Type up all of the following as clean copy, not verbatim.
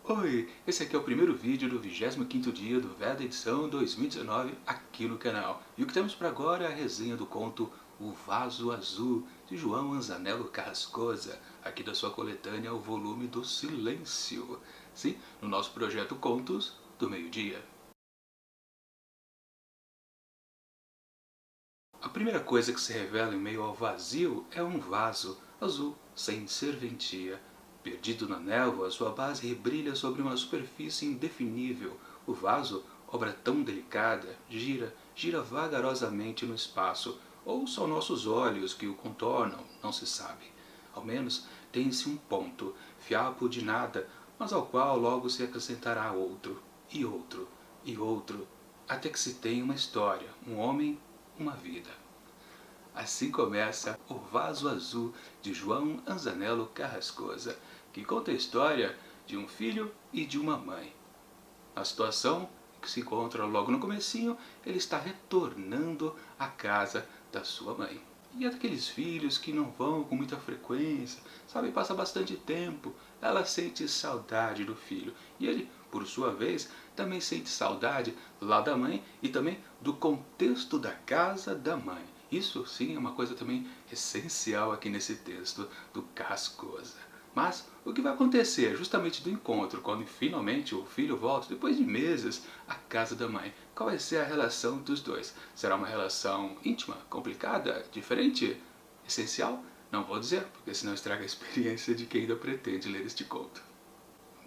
Oi, esse aqui é o primeiro vídeo do 25º dia do Veda edição 2019 aqui no canal. E o que temos para agora é a resenha do conto O Vaso Azul, de João Anzanello Carrascosa, aqui da sua coletânea O Volume do Silêncio. Sim, no nosso projeto Contos do Meio-Dia. A primeira coisa que se revela em meio ao vazio é um vaso azul, sem serventia. Perdido na névoa, sua base rebrilha sobre uma superfície indefinível. O vaso, obra tão delicada, gira vagarosamente no espaço. Ou são nossos olhos que o contornam, não se sabe. Ao menos tem-se um ponto, fiapo de nada, mas ao qual logo se acrescentará outro, e outro, e outro, até que se tenha uma história, um homem, uma vida. Assim começa O Vaso Azul, de João Anzanello Carrascosa, que conta a história de um filho e de uma mãe. A situação que se encontra logo no comecinho, ele está retornando à casa da sua mãe. E é daqueles filhos que não vão com muita frequência, sabe, passa bastante tempo. Ela sente saudade do filho. E ele, por sua vez, também sente saudade lá da mãe e também do contexto da casa da mãe. Isso sim é uma coisa também essencial aqui nesse texto do Carrascosa. Mas o que vai acontecer justamente do encontro, quando finalmente o filho volta, depois de meses, à casa da mãe? Qual vai ser a relação dos dois? Será uma relação íntima, complicada, diferente, essencial? Não vou dizer, porque senão estraga a experiência de quem ainda pretende ler este conto.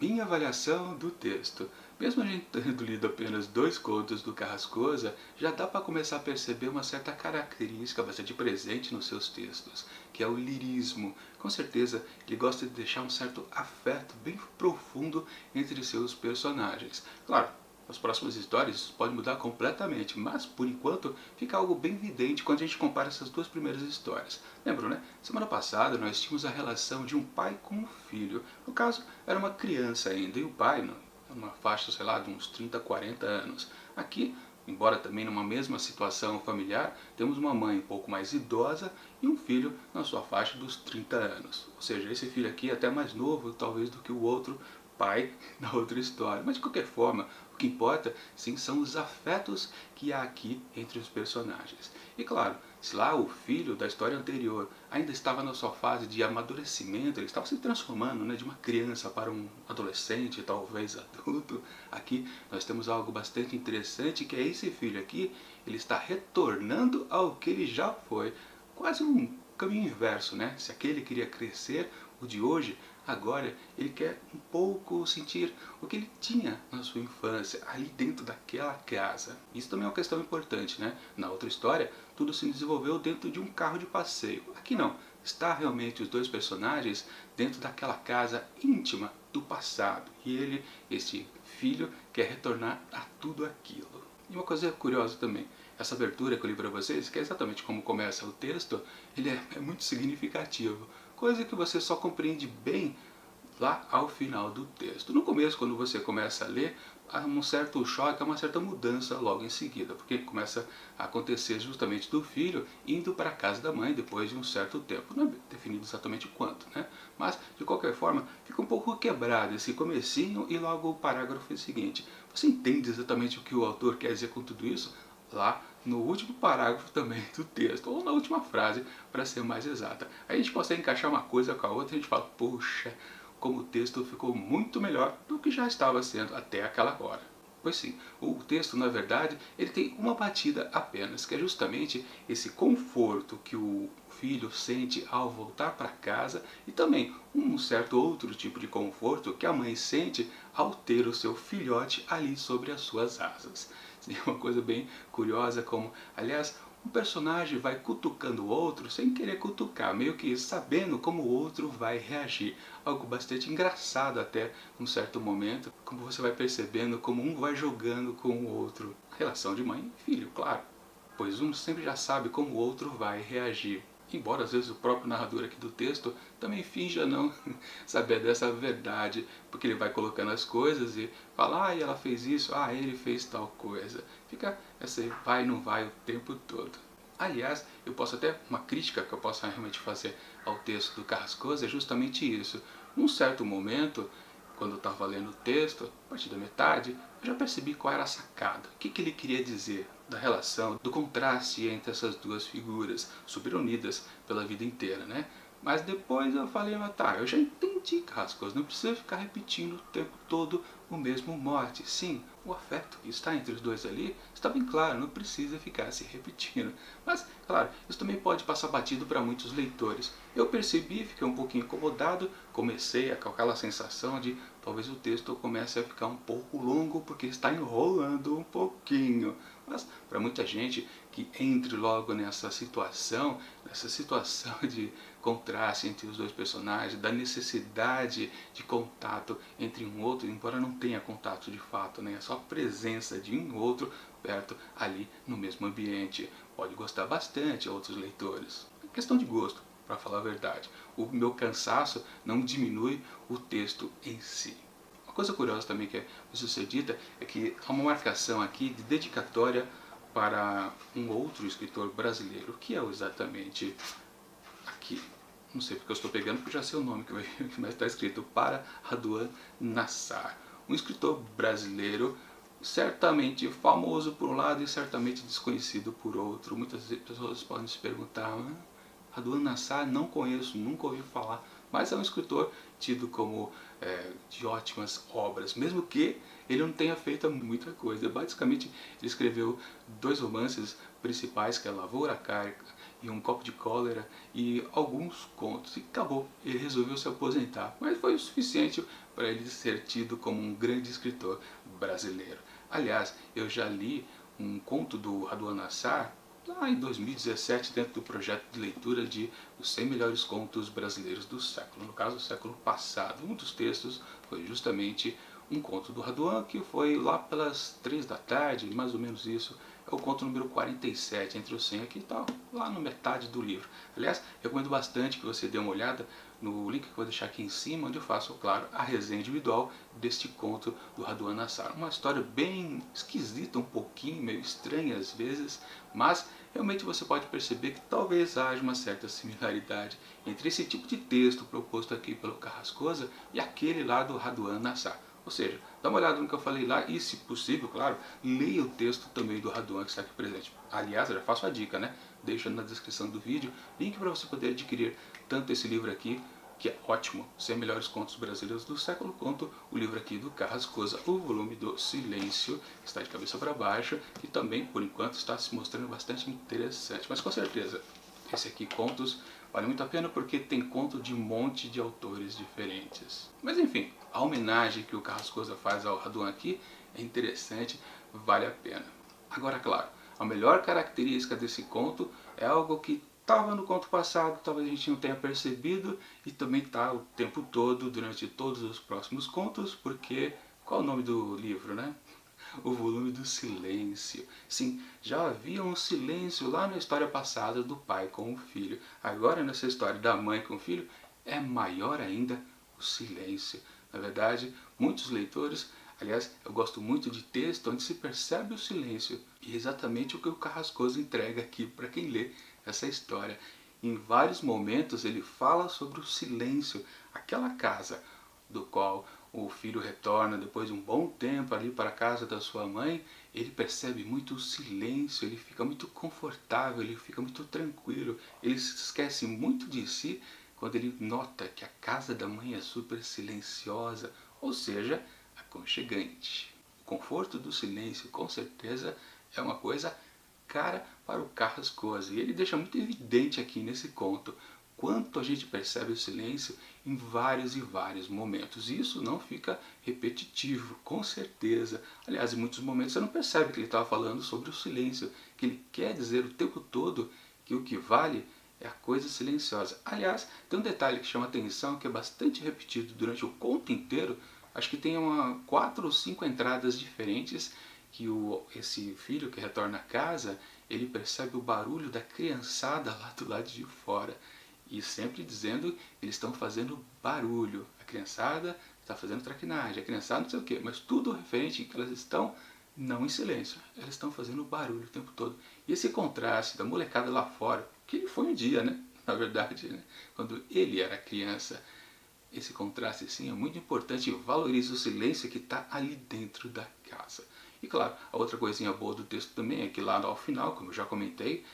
Minha avaliação do texto. Mesmo a gente tendo lido apenas 2 contos do Carrascosa, já dá para começar a perceber uma certa característica bastante presente nos seus textos, que é o lirismo. Com certeza, ele gosta de deixar um certo afeto bem profundo entre seus personagens. Claro, nas próximas histórias isso pode mudar completamente, mas por enquanto fica algo bem evidente quando a gente compara essas 2 primeiras histórias. Lembram, né? Semana passada nós tínhamos a relação de um pai com um filho. No caso, era uma criança ainda, e o pai, numa faixa, sei lá, de uns 30, 40 anos. Aqui, embora também numa mesma situação familiar, temos uma mãe um pouco mais idosa e um filho na sua faixa dos 30 anos. Ou seja, esse filho aqui é até mais novo, talvez, do que o outro pai da outra história. Mas de qualquer forma, o que importa, sim, são os afetos que há aqui entre os personagens. E claro, se lá o filho da história anterior ainda estava na sua fase de amadurecimento, ele estava se transformando, né, de uma criança para um adolescente, talvez adulto, aqui nós temos algo bastante interessante, que é esse filho aqui, ele está retornando ao que ele já foi. Quase um caminho inverso, né? Se aquele queria crescer, o de hoje, agora, ele quer um pouco sentir o que ele tinha na sua infância, ali dentro daquela casa. Isso também é uma questão importante, né? Na outra história, tudo se desenvolveu dentro de um carro de passeio. Aqui não, está realmente os 2 personagens dentro daquela casa íntima do passado. E ele, esse filho, quer retornar a tudo aquilo. E uma coisa curiosa também, essa abertura que eu li para vocês, que é exatamente como começa o texto, ele é muito significativo. Coisa que você só compreende bem lá ao final do texto. No começo, quando você começa a ler, há um certo choque, há uma certa mudança logo em seguida, porque começa a acontecer justamente do filho indo para a casa da mãe depois de um certo tempo. Não é definido exatamente quanto, né? Mas, de qualquer forma, fica um pouco quebrado esse comecinho e logo o parágrafo seguinte. Você entende exatamente o que o autor quer dizer com tudo isso? Lá no último parágrafo também do texto, ou na última frase, para ser mais exata. Aí a gente consegue encaixar uma coisa com a outra e a gente fala, poxa, como o texto ficou muito melhor do que já estava sendo até aquela hora. Pois sim, o texto, na verdade, ele tem uma batida apenas, que é justamente esse conforto que o filho sente ao voltar para casa e também um certo outro tipo de conforto que a mãe sente ao ter o seu filhote ali sobre as suas asas. É uma coisa bem curiosa como, aliás, um personagem vai cutucando o outro sem querer cutucar, meio que sabendo como o outro vai reagir. Algo bastante engraçado até num certo momento, como você vai percebendo como um vai jogando com o outro. Relação de mãe e filho, claro, pois um sempre já sabe como o outro vai reagir. Embora às vezes o próprio narrador aqui do texto também finja não saber dessa verdade, porque ele vai colocando as coisas e fala, ah, ela fez isso, ah, ele fez tal coisa. Fica esse vai e não vai o tempo todo. Aliás, eu posso até, uma crítica que eu posso realmente fazer ao texto do Carrascosa é justamente isso. Num certo momento, quando eu estava lendo o texto, a partir da metade, eu já percebi qual era a sacada. O que ele queria dizer da relação, do contraste entre essas duas figuras, super unidas pela vida inteira, né? Mas depois eu falei, mas tá, eu já entendi, Carrascos, não precisa ficar repetindo o tempo todo o mesmo mote. Sim, o afeto que está entre os dois ali está bem claro, não precisa ficar se repetindo. Mas, claro, isso também pode passar batido para muitos leitores. Eu percebi, fiquei um pouquinho incomodado, comecei a com aquela sensação de talvez o texto comece a ficar um pouco longo porque está enrolando um pouquinho. Mas para muita gente que entre logo nessa situação de contraste entre os dois personagens, da necessidade de contato entre um outro, embora não tenha contato de fato, né? É só a presença de um outro perto ali no mesmo ambiente. Pode gostar bastante a outros leitores. É questão de gosto, para falar a verdade. O meu cansaço não diminui o texto em si. Uma coisa curiosa também que é sucedida é que há uma marcação aqui de dedicatória para um outro escritor brasileiro, que é exatamente aqui. Não sei porque eu estou pegando, porque eu já sei o nome, mas está escrito para Raduan Nassar. Um escritor brasileiro, certamente famoso por um lado e certamente desconhecido por outro. Muitas pessoas podem se perguntar, Raduan Nassar não conheço, nunca ouvi falar, mas é um escritor tido como de ótimas obras, mesmo que ele não tenha feito muita coisa. Basicamente, ele escreveu 2 romances principais, que é Lavoura Arcaica e Um Copo de Cólera, e alguns contos, e acabou. Ele resolveu se aposentar, mas foi o suficiente para ele ser tido como um grande escritor brasileiro. Aliás, eu já li um conto do Raduan Nassar, lá em 2017, dentro do projeto de leitura de os 100 melhores contos brasileiros do século, no caso, do século passado. Um dos textos foi justamente um conto do Raduan, que foi lá pelas 3 da tarde, mais ou menos isso. É o conto número 47, entre os 100 aqui, tá lá na metade do livro. Aliás, recomendo bastante que você dê uma olhada no link que eu vou deixar aqui em cima, onde eu faço, claro, a resenha individual deste conto do Raduan Nassar. Uma história bem esquisita, um pouquinho, meio estranha às vezes, mas realmente você pode perceber que talvez haja uma certa similaridade entre esse tipo de texto proposto aqui pelo Carrascosa e aquele lá do Raduan Nassar. Ou seja, dá uma olhada no que eu falei lá e, se possível, claro, leia o texto também do Raduan que está aqui presente. Aliás, eu já faço a dica, né? Deixo na descrição do vídeo link para você poder adquirir tanto esse livro aqui, que é ótimo, 100 melhores contos brasileiros do século, quanto o livro aqui do Carrascosa, o volume do Silêncio, que está de cabeça para baixo, que também, por enquanto, está se mostrando bastante interessante. Mas com certeza, esse aqui, Contos, vale muito a pena porque tem conto de um monte de autores diferentes. Mas enfim, a homenagem que o Carrascosa faz ao Raduan aqui é interessante, vale a pena. Agora, claro, a melhor característica desse conto é algo que estava no conto passado, talvez a gente não tenha percebido, e também está o tempo todo, durante todos os próximos contos, porque qual é o nome do livro, né? O volume do silêncio. Sim, já havia um silêncio lá na história passada do pai com o filho. Agora, nessa história da mãe com o filho, é maior ainda o silêncio. Na verdade, muitos leitores, aliás, eu gosto muito de texto onde se percebe o silêncio. E é exatamente o que o Carrascosa entrega aqui para quem lê essa história. Em vários momentos ele fala sobre o silêncio, aquela casa do qual o filho retorna depois de um bom tempo ali para a casa da sua mãe. Ele percebe muito o silêncio, ele fica muito confortável, ele fica muito tranquilo, ele se esquece muito de si quando ele nota que a casa da mãe é super silenciosa, ou seja, aconchegante. O conforto do silêncio, com certeza, é uma coisa cara para o Carrascosa, e ele deixa muito evidente aqui nesse conto quanto a gente percebe o silêncio em vários e vários momentos. E isso não fica repetitivo, com certeza. Aliás, em muitos momentos você não percebe que ele estava falando sobre o silêncio, que ele quer dizer o tempo todo que o que vale é a coisa silenciosa. Aliás, tem um detalhe que chama atenção, que é bastante repetido durante o conto inteiro. Acho que tem 4 ou 5 entradas diferentes que esse filho que retorna à casa, ele percebe o barulho da criançada lá do lado de fora. E sempre dizendo que eles estão fazendo barulho. A criançada está fazendo traquinagem, a criançada não sei o quê, mas tudo referente que elas estão não em silêncio, elas estão fazendo barulho o tempo todo. E esse contraste da molecada lá fora, que ele foi um dia, né? Na verdade, né? Quando ele era criança, esse contraste sim é muito importante, valorize o silêncio que está ali dentro da casa. E claro, a outra coisinha boa do texto também é que lá ao final, como eu já comentei,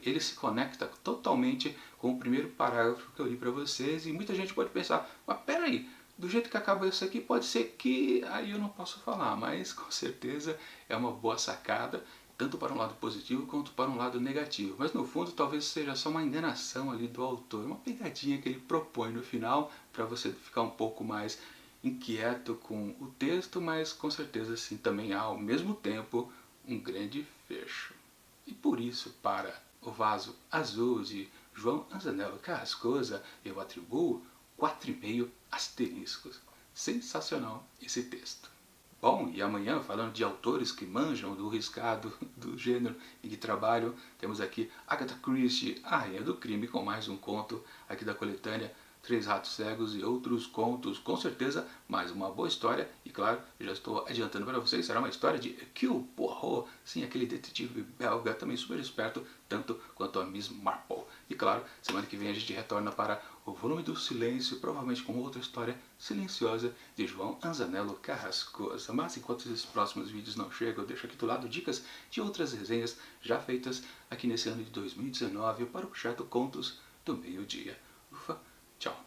ele se conecta totalmente com o primeiro parágrafo que eu li para vocês, e muita gente pode pensar, mas peraí, do jeito que acaba isso aqui, pode ser que aí eu não posso falar, mas com certeza é uma boa sacada, tanto para um lado positivo quanto para um lado negativo. Mas no fundo talvez seja só uma enganação ali do autor, uma pegadinha que ele propõe no final para você ficar um pouco mais inquieto com o texto, mas com certeza sim também há ao mesmo tempo um grande fecho. E por isso, para o vaso azul de João Anzanello Carrascosa, eu atribuo 4,5 asteriscos. Sensacional esse texto. Bom, e amanhã, falando de autores que manjam do riscado do gênero e que trabalham, temos aqui Agatha Christie, a Rainha do Crime, com mais um conto aqui da coletânea Três Ratos Cegos e Outros Contos. Com certeza, mais uma boa história. E claro, já estou adiantando para vocês, será uma história de Hercule Poirot. Sim, aquele detetive belga, também super esperto, tanto quanto a Miss Marple. E claro, semana que vem a gente retorna para o Volume do Silêncio, provavelmente com outra história silenciosa de João Anzanello Carrascosa. Mas enquanto esses próximos vídeos não chegam, eu deixo aqui do lado dicas de outras resenhas já feitas aqui nesse ano de 2019 para o projeto Contos do Meio-Dia. Ufa, tchau!